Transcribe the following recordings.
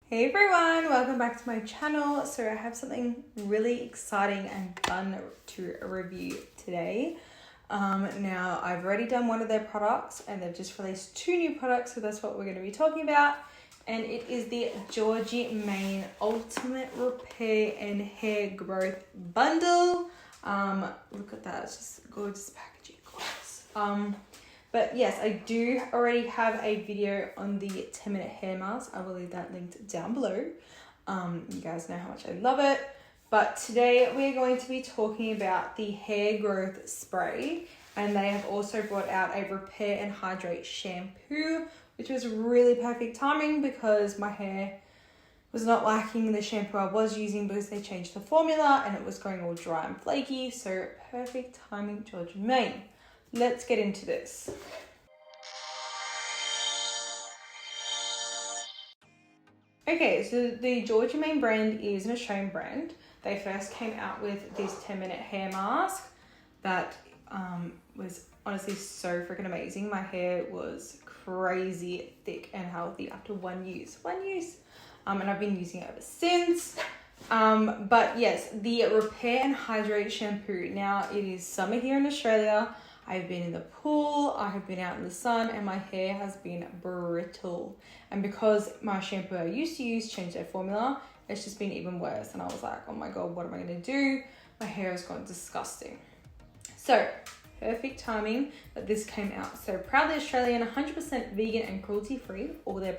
Hey everyone, welcome back to my channel. So I have something really exciting and fun to review today. Now I've already done one of their products and they've just released two new products, so that's what we're going to be talking about. And it is the Georgie Maine Ultimate Repair and Hair Growth Bundle. Look at that, it's just gorgeous packaging, gorgeous. But yes, I do already have a video on the 10-minute hair mask. I will leave that linked down below. You guys know how much I love it. But today we're going to be talking about the hair growth spray. And they have also brought out a repair and hydrate shampoo, which was really perfect timing because my hair was not liking the shampoo I was using because they changed the formula and it was going all dry and flaky. So perfect timing, Georgie Maine. Let's get into this. Okay, so the Georgie Maine brand is an Australian brand. They first came out with this 10-minute hair mask that was honestly so freaking amazing. My hair was crazy thick and healthy after one use. And I've been using it ever since. But yes, the Repair and Hydrate shampoo. Now it is summer here in Australia. I've been in the pool, I have been out in the sun, and my hair has been brittle. And because my shampoo I used to use changed their formula, it's just been even worse. And I was like, oh my God, what am I gonna do? My hair has gone disgusting. So, perfect timing that this came out. So proudly Australian, 100% vegan and cruelty-free, all their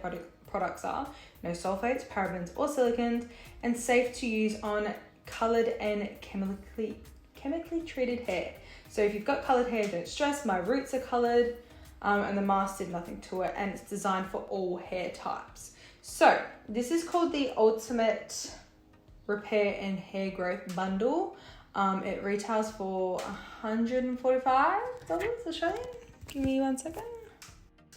products are. No sulfates, parabens, or silicons, and safe to use on colored and chemically treated hair. So if you've got colored hair, don't stress. My roots are colored and the mask did nothing to it, and it's designed for all hair types. So this is called the Ultimate Repair and Hair Growth Bundle. It retails for $145 Australian. Give me 1 second.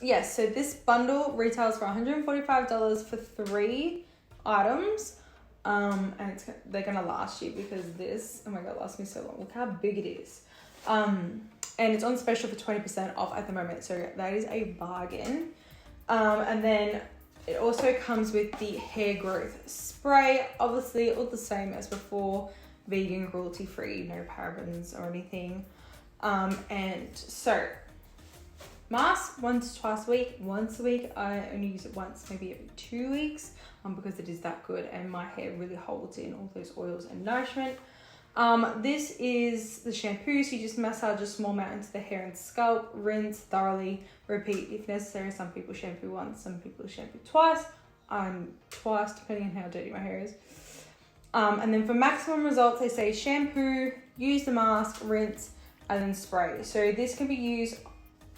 Yes, so this bundle retails for $145 for 3 items. And they're gonna last you because this, oh my God, lasts me so long. Look how big it is. And it's on special for 20% off at the moment, so that is a bargain. And then it also comes with the hair growth spray, obviously all the same as before, vegan, cruelty free, no parabens or anything. And so mask once a week. I only use it once, maybe every 2 weeks, because it is that good and my hair really holds in all those oils and nourishment. This is the shampoo, so you just massage a small amount into the hair and scalp, rinse thoroughly, repeat if necessary. Some people shampoo once, some people shampoo twice, depending on how dirty my hair is. And then for maximum results, they say shampoo, use the mask, rinse, and then spray. So this can be used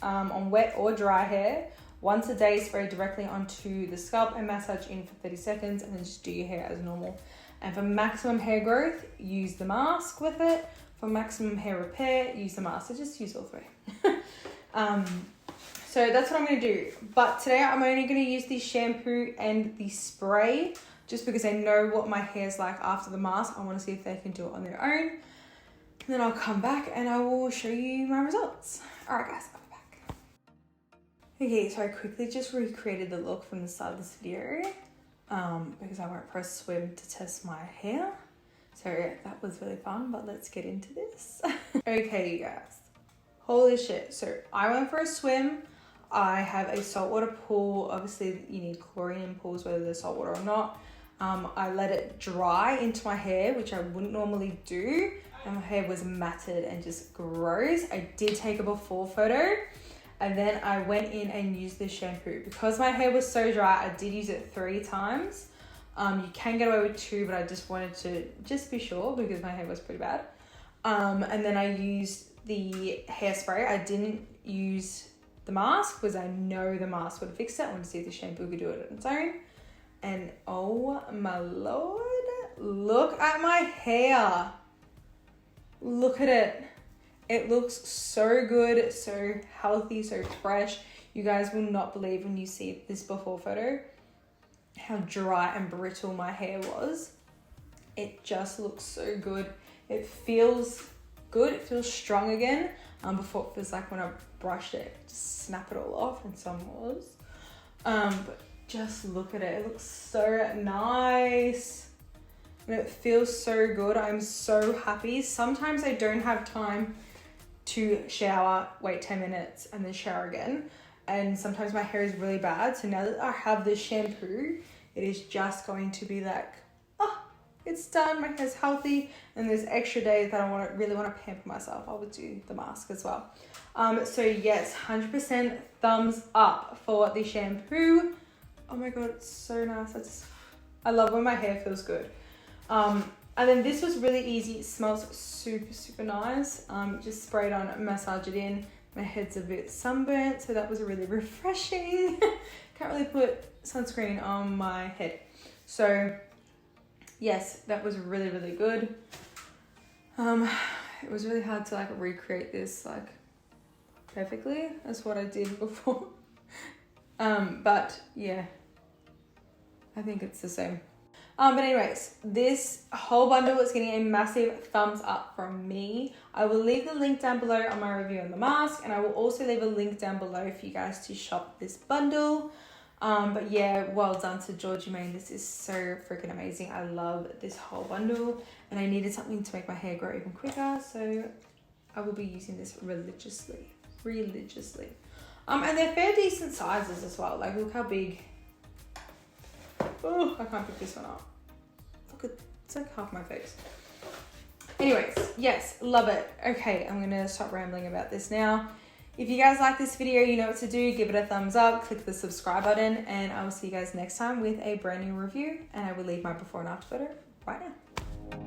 on wet or dry hair. Once a day, spray directly onto the scalp and massage in for 30 seconds and then just do your hair as normal. And for maximum hair growth, use the mask with it. For maximum hair repair, use the mask. So just use all three. So that's what I'm gonna do. But today I'm only gonna use the shampoo and the spray just because I know what my hair's like after the mask. I wanna see if they can do it on their own. And then I'll come back and I will show you my results. All right guys, I'll be back. Okay, so I quickly just recreated the look from the start of this video. Because I went for a swim to test my hair. So that was really fun, but let's get into this. Okay, you guys. Holy shit. So I went for a swim. I have a saltwater pool. Obviously, you need chlorine in pools, whether they're saltwater or not. I let it dry into my hair, which I wouldn't normally do. And my hair was matted and just gross. I did take a before photo. And then I went in and used this shampoo. Because my hair was so dry, I did use it 3 times. You can get away with 2, but I just wanted to just be sure because my hair was pretty bad. And then I used the hairspray. I didn't use the mask because I know the mask would have fixed it. I wanted to see if the shampoo could do it on its own. And oh my Lord, look at my hair. Look at it. It looks so good, so healthy, so fresh. You guys will not believe when you see this before photo how dry and brittle my hair was. It just looks so good. It feels good. It feels strong again. Before it feels like when I brushed it, just snap it all off, and some was. But just look at it. It looks so nice. And it feels so good. I'm so happy. Sometimes I don't have time to shower, wait 10 minutes and then shower again. And sometimes my hair is really bad. So now that I have this shampoo, it is just going to be like, oh, it's done. My hair's healthy. And there's extra days that I really want to pamper myself. I would do the mask as well. So yes, 100% thumbs up for the shampoo. Oh my God, it's so nice. I love when my hair feels good. And then this was really easy. It smells super, super nice. Just spray it on, massage it in. My head's a bit sunburnt, so that was really refreshing. Can't really put sunscreen on my head. So yes, that was really, really good. It was really hard to like recreate this like perfectly. That's what I did before. But yeah, I think it's the same. But anyways, this whole bundle is getting a massive thumbs up from me. I will leave the link down below on my review on the mask, and I will also leave a link down below for you guys to shop this bundle. But yeah, well done to Georgia Maine. This is so freaking amazing. I love this whole bundle, and I needed something to make my hair grow even quicker, so I will be using this religiously. And they're fair decent sizes as well. Like, look how big. Oh, I can't pick this one up. Look at, it's like half my face. Anyways, yes, love it. Okay, I'm gonna stop rambling about this now. If you guys like this video, you know what to do. Give it a thumbs up, click the subscribe button, and I will see you guys next time with a brand new review. And I will leave my before and after photo right now.